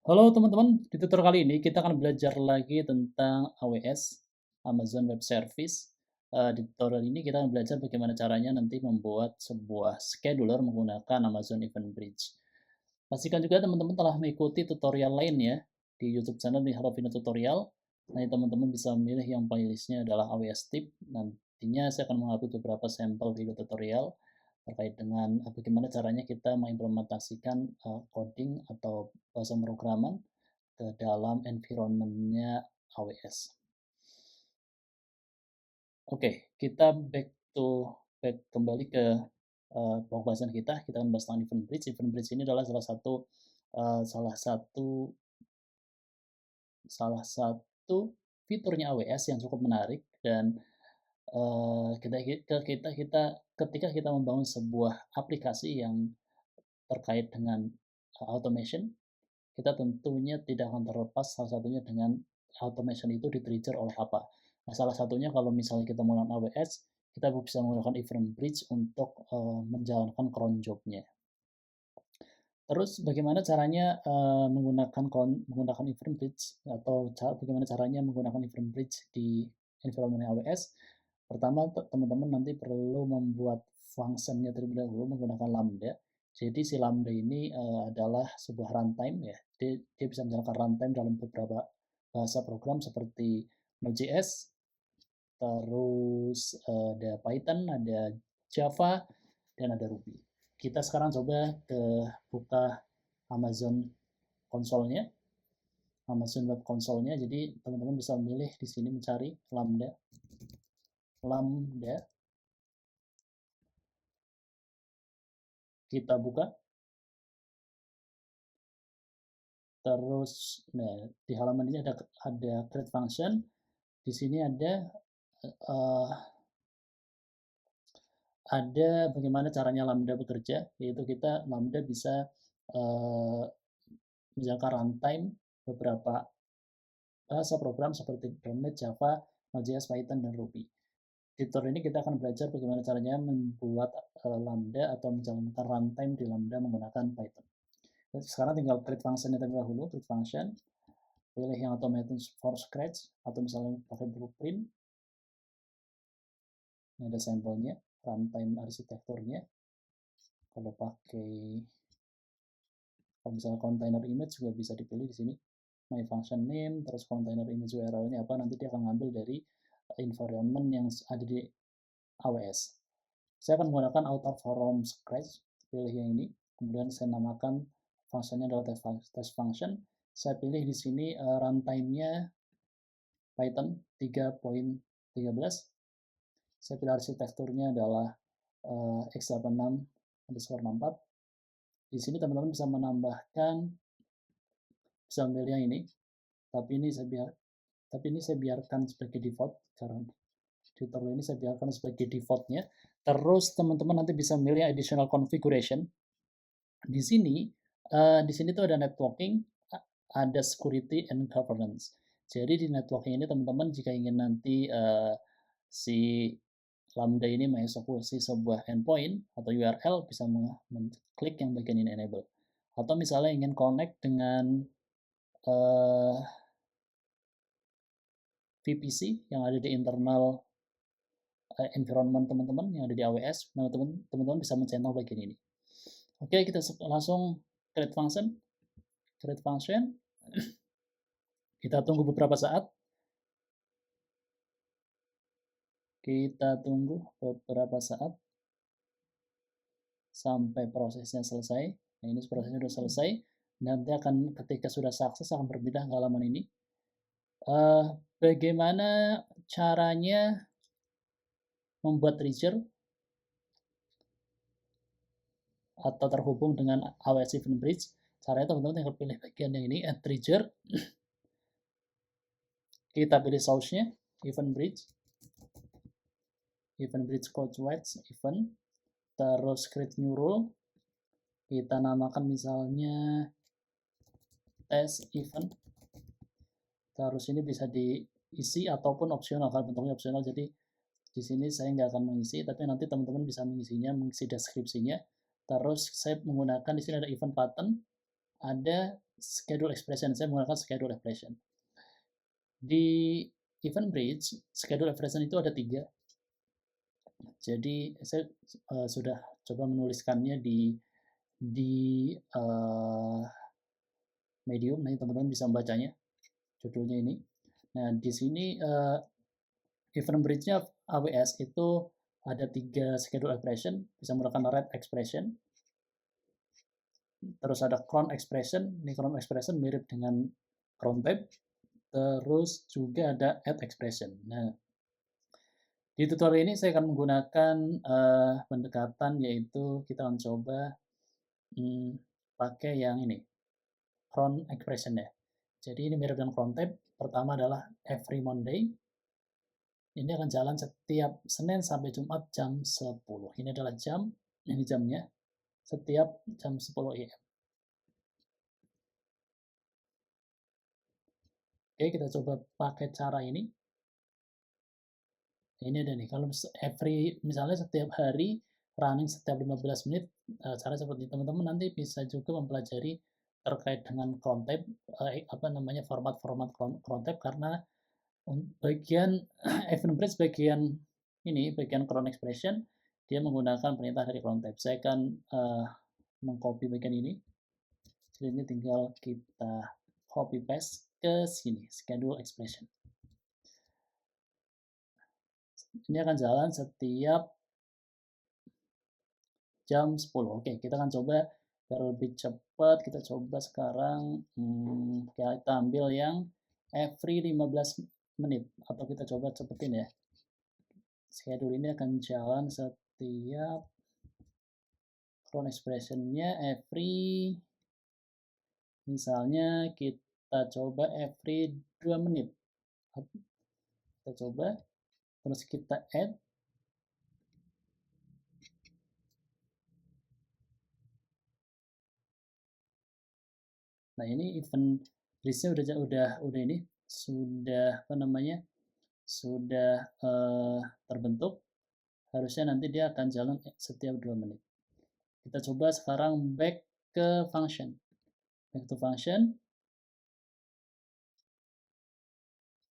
Halo teman-teman, di tutorial kali ini kita akan belajar lagi tentang AWS, Amazon Web Service. Di tutorial ini kita akan belajar bagaimana caranya nanti membuat sebuah scheduler menggunakan Amazon Event Bridge. Pastikan juga teman-teman telah mengikuti tutorial lain ya di YouTube channel di Harapina Tutorial. Nanti teman-teman bisa memilih yang playlistnya adalah AWS Tip. Nantinya saya akan mengupload beberapa sampel video tutorial terkait dengan bagaimana caranya kita mengimplementasikan coding atau bahasa pemrograman ke dalam environment-nya AWS. Oke, kita back kembali ke pembahasan kita. Kita akan bahas tentang Event Bridge. Event Bridge ini adalah salah satu fiturnya AWS yang cukup menarik dan ketika kita membangun sebuah aplikasi yang terkait dengan automation, kita tentunya tidak akan terlepas salah satunya dengan automation itu di-trigger oleh apa. Nah, salah satunya kalau misalnya kita menggunakan AWS, kita bisa menggunakan Event Bridge untuk menjalankan cron job-nya. Terus bagaimana caranya menggunakan Event Bridge atau bagaimana caranya menggunakan Event Bridge di environment AWS? Pertama, teman-teman nanti perlu membuat function-nya terlebih dahulu menggunakan Lambda. Jadi si Lambda ini adalah sebuah runtime ya. Dia bisa menjalankan runtime dalam beberapa bahasa program seperti Node.js, terus ada Python, ada Java, dan ada Ruby. Kita sekarang coba buka Amazon konsolnya, Amazon Web Console-nya. Jadi teman-teman bisa memilih di sini mencari Lambda. Kita buka. Terus, nah, di halaman ini ada create function. Di sini uh, ada bagaimana caranya Lambda bekerja, yaitu Lambda bisa uh, menjalankan runtime beberapa bahasa program seperti .NET, Java, Node.js, Python, dan Ruby. Di tutorial ini kita akan belajar bagaimana caranya membuat Lambda atau menjalankan runtime di Lambda menggunakan Python. Sekarang tinggal create function-nya terlebih dahulu, create function. Pilih yang automated for scratch atau misalnya pakai blueprint. Ini ada sampelnya, runtime arsitekturnya. Kalau misalnya container image juga bisa dipilih di sini. My function name, terus container image URL-nya apa, nanti dia akan ngambil dari environment yang ada di AWS. Saya akan menggunakan author from scratch, pilih yang ini, kemudian saya namakan fungsinya adalah test function. Saya pilih di sini runtime-nya Python 3.13. Saya pilih arsitekturnya adalah x86_64. Di sini teman-teman bisa memilih yang ini, tapi ini saya biarkan sebagai default karena tutorial ini saya biarkan sebagai defaultnya. Terus teman-teman nanti bisa memilih additional configuration. Di sini tuh ada networking, ada security and governance. Jadi di networking ini teman-teman jika ingin nanti si Lambda ini mengeksekusi sebuah endpoint atau URL, bisa mengklik yang bagian ini enable. Atau misalnya ingin connect dengan VPC yang ada di internal environment teman-teman yang ada di AWS, nah teman-teman bisa mencentang bagian ini. Oke, kita langsung create function. Kita tunggu beberapa saat. Sampai prosesnya selesai. Nah, ini prosesnya sudah selesai. Nanti ketika sudah sukses akan berpindah ke halaman ini. Bagaimana caranya membuat trigger atau terhubung dengan AWS Event Bridge? Caranya teman-teman tinggal pilih bagian yang ini, add trigger. Kita pilih source-nya, Event Bridge code white event, terus create new rule. Kita namakan misalnya test event. Terus ini bisa diisi ataupun opsional, kalau bentuknya opsional, jadi di sini saya nggak akan mengisi, tapi nanti teman-teman bisa mengisi deskripsinya. Terus saya menggunakan di sini ada event pattern, ada schedule expression. Saya menggunakan schedule expression. Di event bridge, schedule expression itu ada 3. Jadi saya sudah coba menuliskannya di Medium. Nah, teman-teman bisa membacanya. Judulnya ini. Nah, di sini event bridge-nya AWS itu ada 3 schedule expression, bisa menggunakan red expression. Terus ada cron expression. Ini cron expression mirip dengan cron type. Terus juga ada add expression. Nah, di tutorial ini saya akan menggunakan pendekatan, yaitu kita akan coba pakai yang ini, cron expression ya. Jadi ini mirip dengan cron type. Pertama adalah every Monday. Ini akan jalan setiap Senin sampai Jumat jam 10. Ini adalah jam, ini jamnya, setiap jam 10 AM. Oke, kita coba pakai cara ini. Ini ada nih, kalau misalnya setiap hari running setiap 15 menit, cara seperti teman-teman nanti bisa juga mempelajari terkait dengan cron type, format-format cron type, karena bagian event bridge bagian cron expression dia menggunakan perintah dari cron type. Saya akan mengcopy bagian ini. Jadi ini tinggal kita copy paste ke sini, schedule expression. Ini akan jalan setiap jam 10. Oke, kita akan coba biar lebih cepat. Kita coba sekarang kita ambil yang every 15 menit, atau kita coba cepetin ya. Schedule ini akan jalan setiap cron expression-nya every, misalnya kita coba every 2 menit. Kita coba, terus kita add. Nah, ini event listnya udah ini sudah sudah terbentuk. Harusnya nanti dia akan jalan setiap 2 menit. Kita coba sekarang back ke function. Back to function.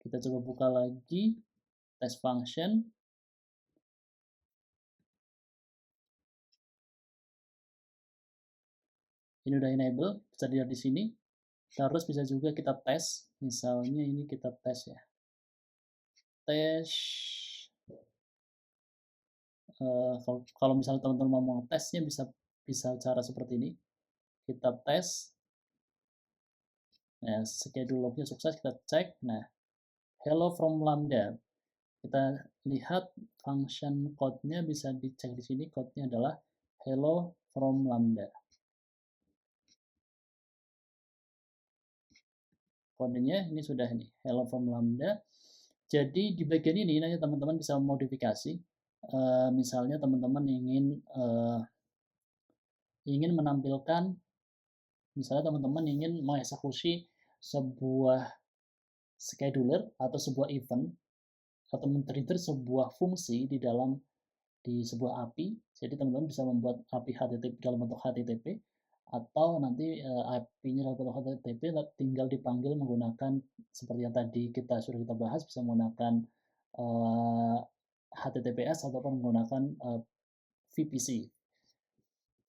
Kita coba buka lagi test function. Ini udah enable, bisa dilihat di sini. Terus bisa juga kita tes. Misalnya ini kita tes ya. Tes. Kalau misalnya teman-teman mau tesnya bisa cara seperti ini. Kita tes. Nah, schedule lognya sukses, kita cek. Nah, hello from Lambda. Kita lihat function code-nya bisa dicek di sini. Code-nya adalah hello from Lambda. Kodenya ini sudah ini, hello from Lambda. Jadi di bagian ini nanti teman-teman bisa memodifikasi. Misalnya teman-teman ingin menampilkan, misalnya teman-teman ingin mengeksekusi sebuah scheduler atau sebuah event, atau men-trigger sebuah fungsi di sebuah API. Jadi teman-teman bisa membuat API HTTP dalam bentuk HTTP, atau nanti API-nya dalam bentuk HTTP tinggal dipanggil menggunakan seperti yang tadi sudah kita bahas, bisa menggunakan HTTPS ataupun menggunakan VPC.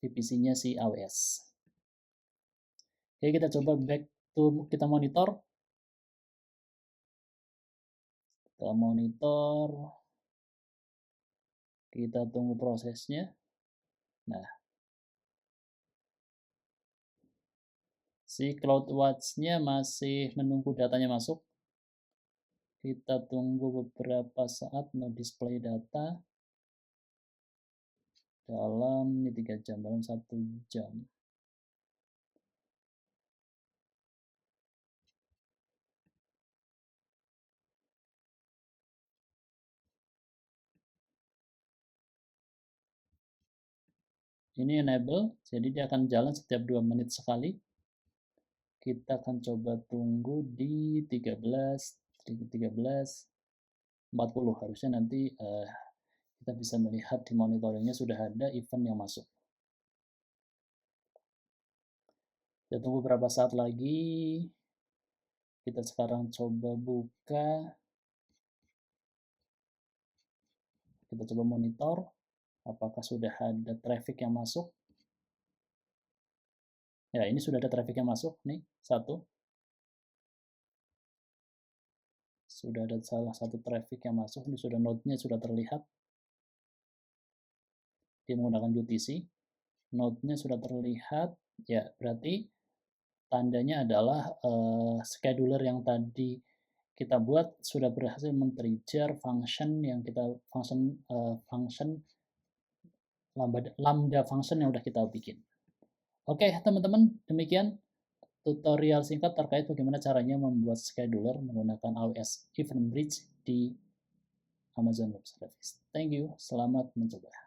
VPC-nya si AWS. Oke, kita coba back to, kita monitor. Kita tunggu prosesnya. Nah, si CloudWatch-nya masih menunggu datanya masuk. Kita tunggu beberapa saat mau display data dalam 3 jam, dalam 1 jam. Ini enable, jadi dia akan jalan setiap 2 menit sekali. Kita akan coba tunggu di 13:40. Harusnya nanti kita bisa melihat di monitoringnya sudah ada event yang masuk. Kita tunggu beberapa saat lagi. Kita sekarang coba buka, kita coba monitor apakah sudah ada traffic yang masuk. Ya, ini sudah ada traffic yang masuk nih, satu. Sudah ada salah satu traffic yang masuk, ini sudah node-nya sudah terlihat. Dia menggunakan UTC. Node-nya sudah terlihat, ya berarti tandanya adalah scheduler yang tadi kita buat sudah berhasil men-trigger function yang kita function lambda function yang udah kita bikin. Oke, teman-teman, demikian tutorial singkat terkait bagaimana caranya membuat scheduler menggunakan AWS Event Bridge di Amazon Web Service. Thank you, selamat mencoba.